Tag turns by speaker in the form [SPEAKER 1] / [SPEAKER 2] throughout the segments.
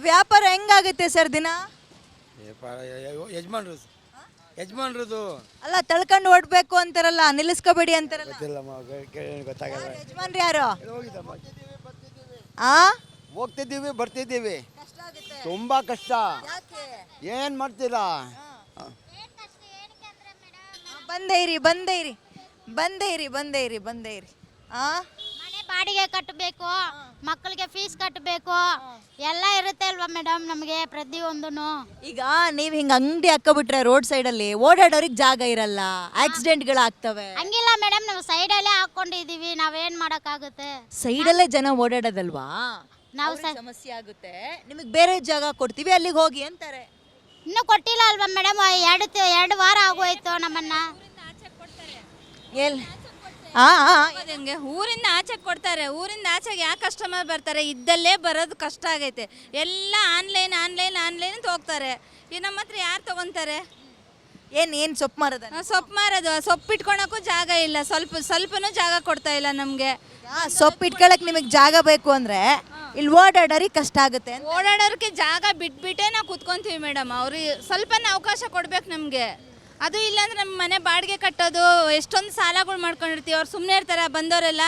[SPEAKER 1] ವ್ಯಾಪಾರ ಹೆಂಗಾಗುತ್ತೆ ಸರ್ ದಿನ?
[SPEAKER 2] ಯಜಮಾನ್ರು ಯಜಮಾನ್ರದು
[SPEAKER 1] ಅಲ್ಲ ತಳ್ಕೊಂಡು ಓಡ್ಬೇಕು ಅಂತಾರಲ್ಲ, ನಿಲ್ಲಿಸ್ಕೋಬೇಡಿ ಅಂತಾರಲ್ಲ.
[SPEAKER 2] ಗೊತ್ತಾಗಲ್ಲ.
[SPEAKER 1] ಯಜಮಾನ್ರು ಯಾರು?
[SPEAKER 2] ಹೋಗಿದ್ದಮ್ಮ.
[SPEAKER 1] ಆ
[SPEAKER 2] ಹೋಗ್ತಿದ್ದೀವಿ ಬರ್ತಿದ್ದೀವಿ,
[SPEAKER 1] ಕಷ್ಟ ಆಗುತ್ತೆ.
[SPEAKER 2] ತುಂಬಾ ಕಷ್ಟ.
[SPEAKER 1] ಯಾಕೆ?
[SPEAKER 2] ಏನ್ ಮಾಡ್ತೀರಾ?
[SPEAKER 1] ಬಂದೇ ಇರಿ ಬಂದೇ ಇರಿ ಬಂದೇ ಇರಿ ಬಂದೇ ಇರಿ ಬಂದೇ ಇರಿ. ಆ
[SPEAKER 3] ಮನೆ ಬಾಡಿಗೆ ಕಟ್ಟಬೇಕು, ಮಕ್ಕಳಿಗೆ ಫೀಸ್ ಕಟ್ಟಬೇಕು, ಎಲ್ಲ ಇರುತ್ತೆ ಅಲ್ವಾ ಮೇಡಮ್ ನಮಗೆ ಪ್ರತಿಯೊಂದೂ.
[SPEAKER 1] ಈಗ ನೀವ್ ಹಿಂಗ ಅಂಗಡಿ ಹಾಕೋಬಿಟ್ರೆ ರೋಡ್ ಸೈಡ್ ಅಲ್ಲಿ ಓಡಾಡೋರಿಗೆ ಜಾಗ ಇರಲ್ಲ, ಆಕ್ಸಿಡೆಂಟ್ಗಳಾಗ್ತವೆ.
[SPEAKER 3] ಹಂಗಿಲ್ಲ ಮೇಡಮ್, ನಾವು ಸೈಡಲ್ಲೇ ಹಾಕೊಂಡಿದೀವಿ, ನಾವೇನ್ ಮಾಡೋಕ್ಕಾಗುತ್ತೆ?
[SPEAKER 1] ಸೈಡಲ್ಲೇ ಜನ ಓಡಾಡೋದಲ್ವಾ,
[SPEAKER 3] ನಾವು
[SPEAKER 1] ಸಮಸ್ಯೆ ಆಗುತ್ತೆ. ನಿಮಗೆ ಬೇರೆ ಜಾಗ ಕೊಡ್ತೀವಿ ಅಲ್ಲಿಗೆ ಹೋಗಿ ಅಂತಾರೆ.
[SPEAKER 3] ಇನ್ನೂ ಕೊಟ್ಟಿಲ್ಲ ಅಲ್ವಾ ಮೇಡಮ್, ಎರಡು ವಾರ ಆಗೋಯ್ತು ನಮ್ಮನ್ನ.
[SPEAKER 1] ಎಲ್ಲಿ
[SPEAKER 4] ಹೆಂಗೆ ಊರಿಂದ ಆಚೆಗೆ ಕೊಡ್ತಾರೆ, ಊರಿಂದ ಆಚೆಗೆ ಯಾಕೆ ಕಸ್ಟಮರ್ ಬರ್ತಾರೆ? ಇದ್ದಲ್ಲೇ ಬರೋದು ಕಷ್ಟ ಆಗೈತೆ. ಎಲ್ಲ ಆನ್ಲೈನ್ ಆನ್ಲೈನ್ ಆನ್ಲೈನ್ ಅಂತ ಹೋಗ್ತಾರೆ. ಈ ನಮ್ಮ ಹತ್ರ ಯಾರು ತೊಗೊತಾರೆ?
[SPEAKER 1] ಏನ್ ಸೊಪ್ಪು ಮಾರೋದ?
[SPEAKER 4] ಸೊಪ್ಪು ಮಾರೋದು, ಸೊಪ್ಪು ಇಟ್ಕೊಳಕ್ಕೂ ಜಾಗ ಇಲ್ಲ, ಸ್ವಲ್ಪನೂ ಜಾಗ ಕೊಡ್ತಾ ಇಲ್ಲ ನಮಗೆ.
[SPEAKER 1] ಸೊಪ್ಪು ಇಟ್ಕೊಳಕ್ ನಿಮಗೆ ಜಾಗ ಬೇಕು ಅಂದ್ರೆ ಇಲ್ಲಿ ಓಡಾಡೋರಿಗೆ ಕಷ್ಟ ಆಗುತ್ತೆ.
[SPEAKER 4] ಓಡಾಡೋರಿಗೆ ಜಾಗ ಬಿಟ್ಬಿಟ್ಟೆ ನಾವು ಕುತ್ಕೊಂತೀವಿ ಮೇಡಮ್. ಅವ್ರಿಗೆ ಸ್ವಲ್ಪನೇ ಅವಕಾಶ ಕೊಡ್ಬೇಕು ನಮಗೆ. ಅದು ಇಲ್ಲಾಂದ್ರೆ ನಮ್ಮ ಮನೆ ಬಾಡಿಗೆ ಕಟ್ಟೋದು, ಎಷ್ಟೊಂದು ಸಾಲಗಳು ಮಾಡ್ಕೊಂಡಿರ್ತೀವಿ. ಅವ್ರು ಸುಮ್ಮನೆ ಇರ್ತಾರೆ ಬಂದವರೆಲ್ಲ.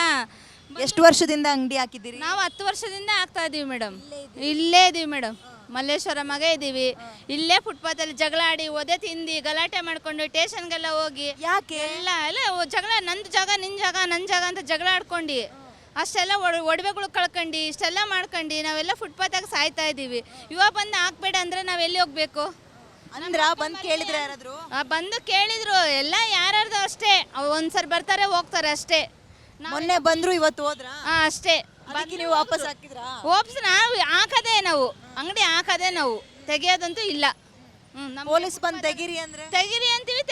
[SPEAKER 1] ಎಷ್ಟು ವರ್ಷದಿಂದ ಅಂಗಡಿ ಹಾಕಿದ್ದೀರಿ?
[SPEAKER 4] ನಾವು 10 ವರ್ಷದಿಂದ ಆಗ್ತಾ ಇದೀವಿ ಮೇಡಮ್. ಇಲ್ಲೇ ಇದೀವಿ ಮೇಡಮ್, ಮಲ್ಲೇಶ್ವರಮಾಗೆ ಇದ್ದೀವಿ. ಇಲ್ಲೇ ಫುಟ್ಪಾತಲ್ಲಿ ಜಗಳ ಆಡಿ ಒದೆ ತಿಂದು ಗಲಾಟೆ ಮಾಡ್ಕೊಂಡು ಸ್ಟೇಷನ್ಗೆಲ್ಲ ಹೋಗಿ.
[SPEAKER 1] ಯಾಕೆ?
[SPEAKER 4] ಎಲ್ಲ ಜಗಳ, ನಂದು ಜಾಗ ನಿನ್ನ ಜಾಗ ನನ್ನ ಜಾಗ ಅಂತ ಜಗಳ ಆಡ್ಕೊಂಡು ಅಷ್ಟೆಲ್ಲ ಒಡವೆಗಳು ಕಳ್ಕೊಂಡು ಇಷ್ಟೆಲ್ಲ ಮಾಡ್ಕೊಂಡು ನಾವೆಲ್ಲ ಫುಟ್ಪಾತಾಗ ಸಾಯ್ತಾ ಇದ್ದೀವಿ. ಇವಾಗ ಬಂದು ಹಾಕ್ಬೇಡ ಅಂದರೆ ನಾವು ಎಲ್ಲಿ ಹೋಗ್ಬೇಕು?
[SPEAKER 1] ಅಂದ್ರ ಬಂದು ಕೇಳಿದ್ರೆ ಯಾರಾದ್ರು?
[SPEAKER 4] ಬಂದು ಕೇಳಿದ್ರು, ಎಲ್ಲ ಯಾರ್ದು ಅಷ್ಟೇ. ಒಂದ್ಸರಿ ಬರ್ತಾರೆ ಹೋಗ್ತಾರೆ ಅಷ್ಟೇ.
[SPEAKER 1] ಮೊನ್ನೆ ಬಂದ್ರು ಇವತ್ತು ಹೋದ್ರ?
[SPEAKER 4] ಅಷ್ಟೇ.
[SPEAKER 1] ನೀವು ವಾಪಸ್ ಹಾಕಿದ್ರಾ?
[SPEAKER 4] ವಾಪಸ್ ನಾವು ಹಾಕದೆ, ನಾವು ಅಂಗಡಿ ಹಾಕದೆ, ನಾವು ತೆಗಿಯೋದಂತೂ ಇಲ್ಲ.
[SPEAKER 1] ಪೊಲೀಸ್ ಬಂದು ತೆಗೀರಿ ಅಂದ್ರೆ
[SPEAKER 4] ತೆಗಿರಿ ಅಂತೀವಿ,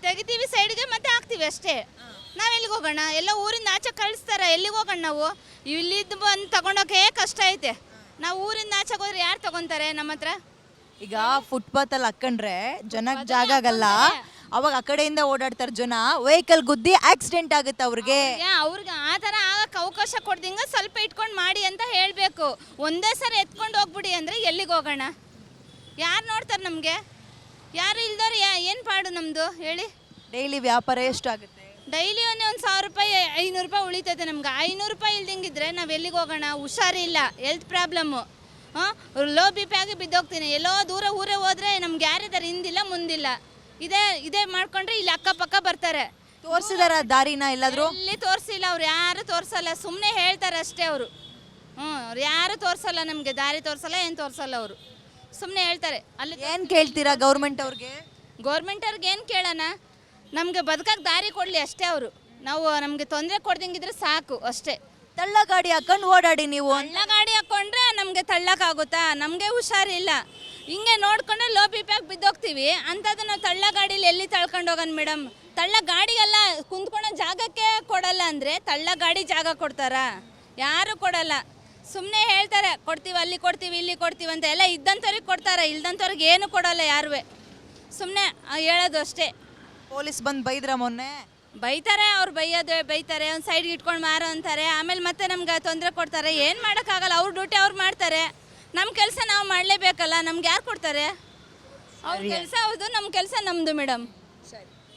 [SPEAKER 4] ತೆಗಿತೀವಿ ಸೈಡ್ಗೆ, ಮತ್ತೆ ಹಾಕ್ತೀವಿ ಅಷ್ಟೇ. ನಾವು ಎಲ್ಲಿಗೆ ಹೋಗೋಣ? ಎಲ್ಲ ಊರಿಂದ ಆಚೆ ಕಳಿಸ್ತಾರೆ, ಎಲ್ಲಿಗೆ ಹೋಗೋಣ ನಾವು? ಇಲ್ಲಿದ್ದು ಬಂದು ತಗೊಂಡೋಕೆ ಕಷ್ಟ ಐತೆ. ನಾವು ಊರಿಂದ ಆಚೆಗೆ ಹೋದ್ರೆ ಯಾರು ತಗೊಂತಾರೆ ನಮ್ಮ ಹತ್ರ?
[SPEAKER 1] ಈಗ ಫುಟ್ಪಾತ್ ಅಲ್ಲಿ ಹಾಕೊಂಡ್ರೆ ಜನಕ್ಕೆ ಜಾಗ ಆಗಲ್ಲ, ಅವಾಗ ಆ ಕಡೆಯಿಂದ ಓಡಾಡ್ತಾರೆ ಜನ, ವೆಹಿಕಲ್ ಗುದ್ದಿ ಆಕ್ಸಿಡೆಂಟ್ ಆಗುತ್ತೆ ಅವ್ರಿಗೆ.
[SPEAKER 4] ಅವ್ರಿಗೆ ಆ ಥರ ಆಗಕ್ಕೆ ಅವಕಾಶ ಕೊಡ್ದಿಂಗ ಸ್ವಲ್ಪ ಇಟ್ಕೊಂಡು ಮಾಡಿ ಅಂತ ಹೇಳಬೇಕು. ಒಂದೇ ಸರಿ ಎತ್ಕೊಂಡು ಹೋಗ್ಬಿಡಿ ಅಂದರೆ ಎಲ್ಲಿಗೆ ಹೋಗೋಣ? ಯಾರು ನೋಡ್ತಾರೆ ನಮಗೆ? ಯಾರು ಇಲ್ದವ್ರು ಏನು ಪಾಡು ನಮ್ಮದು ಹೇಳಿ?
[SPEAKER 1] ಡೈಲಿ ವ್ಯಾಪಾರ ಎಷ್ಟು ಆಗುತ್ತೆ?
[SPEAKER 4] ಡೈಲಿ ಒಂದು 1000 ರೂಪಾಯಿ 500 ರೂಪಾಯಿ ಉಳಿತೈತೆ ನಮ್ಗೆ. 500 ರೂಪಾಯಿ ಇಲ್ದಂಗಿದ್ರೆ ನಾವು ಎಲ್ಲಿಗೆ ಹೋಗೋಣ? ಹುಷಾರಿಲ್ಲ, health problem, low B P ಆಗಿ ಬಿದ್ದೋಗ್ತೀನಿ. ಎಲ್ಲೋ ದೂರ ಊರೇ ಹೋದ್ರೆ ನಮ್ಗೆ ಯಾರಿದ್ದಾರೆ, ಹಿಂದಿಲ್ಲ ಮುಂದಿಲ್ಲ. ಇದೇ ಮಾಡ್ಕೊಂಡ್ರೆ ಇಲ್ಲಿ ಅಕ್ಕಪಕ್ಕ ಬರ್ತಾರೆ.
[SPEAKER 1] ತೋರಿಸಿದಾರ ದಾರಿನ ಎಲ್ಲಾದ್ರು?
[SPEAKER 4] ಇಲ್ಲಿ ತೋರಿಸಿಲ್ಲ, ಅವ್ರು ಯಾರು ತೋರಿಸಲ್ಲ, ಸುಮ್ಮನೆ ಹೇಳ್ತಾರೆ ಅಷ್ಟೇ ಅವರು. ಅವ್ರು ಯಾರು ತೋರಿಸಲ್ಲ, ನಮಗೆ ದಾರಿ ತೋರಿಸಲ್ಲ, ಏನು ತೋರಿಸಲ್ಲ. ಅವರು ಸುಮ್ಮನೆ ಹೇಳ್ತಾರೆ. ಅಲ್ಲಿ
[SPEAKER 1] ಏನು ಕೇಳ್ತೀರಾ ಗೌರ್ಮೆಂಟ್ ಅವ್ರಿಗೆ?
[SPEAKER 4] ಗೌರ್ಮೆಂಟ್ ಅವ್ರಿಗೆ ಏನು ಕೇಳೋಣ? ನಮಗೆ ಬದುಕಕ್ಕೆ ದಾರಿ ಕೊಡಲಿ ಅಷ್ಟೇ ಅವರು. ನಮಗೆ ತೊಂದರೆ ಕೊಡ್ದಂಗಿದ್ರೆ ಸಾಕು ಅಷ್ಟೇ.
[SPEAKER 1] ತಳ್ಳ ಗಾಡಿ ಹಾಕೊಂಡು ಓಡಾಡಿ ನೀವು.
[SPEAKER 4] ತಳ್ಳ ಗಾಡಿ ಹಾಕ್ಕೊಂಡ್ರೆ ನಮಗೆ ತಳ್ಳಕ್ಕಾಗುತ್ತಾ? ನಮಗೆ ಹುಷಾರಿಲ್ಲ, ಹಿಂಗೆ ನೋಡ್ಕೊಂಡ್ರೆ ಲೋ ಬಿ ಪಿ ಆಗಿ ಬಿದ್ದೋಗ್ತೀವಿ. ಅಂಥದ್ದು ನಾವು ತಳ್ಳ ಗಾಡೀಲಿ ಎಲ್ಲಿ ತಳ್ಕೊಂಡು ಹೋಗೋಣ ಮೇಡಮ್? ತಳ್ಳ ಗಾಡಿಗೆಲ್ಲ ಕುಂತ್ಕೊಳ್ಳೋ ಜಾಗಕ್ಕೆ ಕೊಡಲ್ಲ ಅಂದರೆ ತಳ್ಳ ಗಾಡಿ ಜಾಗ ಕೊಡ್ತಾರಾ? ಯಾರು ಕೊಡಲ್ಲ. ಸುಮ್ಮನೆ ಹೇಳ್ತಾರೆ ಕೊಡ್ತೀವಿ, ಅಲ್ಲಿ ಕೊಡ್ತೀವಿ, ಇಲ್ಲಿ ಕೊಡ್ತೀವಿ ಅಂತ. ಎಲ್ಲ ಇದ್ದಂಥವ್ರಿಗೆ ಕೊಡ್ತಾರೆ, ಇಲ್ದಂಥವ್ರಿಗೆ ಏನು ಕೊಡಲ್ಲ ಯಾರು. ಸುಮ್ಮನೆ ಹೇಳೋದು ಅಷ್ಟೇ.
[SPEAKER 1] ಪೊಲೀಸ್ ಬಂದು ಬೈದ್ರ ಮೊನ್ನೆ?
[SPEAKER 4] ಬೈತಾರೆ, ಅವ್ರು ಬೈತಾರೆ, ಒಂದು ಸೈಡ್ಗೆ ಇಟ್ಕೊಂಡು ಮಾರೋ ಅಂತಾರೆ. ಆಮೇಲೆ ಮತ್ತೆ ನಮ್ಗೆ ತೊಂದರೆ ಕೊಡ್ತಾರೆ. ಏನು ಮಾಡೋಕ್ಕಾಗಲ್ಲ, ಅವ್ರ ಡ್ಯೂಟಿ ಅವ್ರು ಮಾಡ್ತಾರೆ. ನಮ್ಮ ಕೆಲಸ ನಾವು ಮಾಡಲೇಬೇಕಲ್ಲ, ನಮ್ಗೆ ಯಾರು ಕೊಡ್ತಾರೆ? ಅವ್ರ ಕೆಲಸ ಹೌದು, ನಮ್ಮ ಕೆಲಸ ನಮ್ಮದು ಮೇಡಮ್.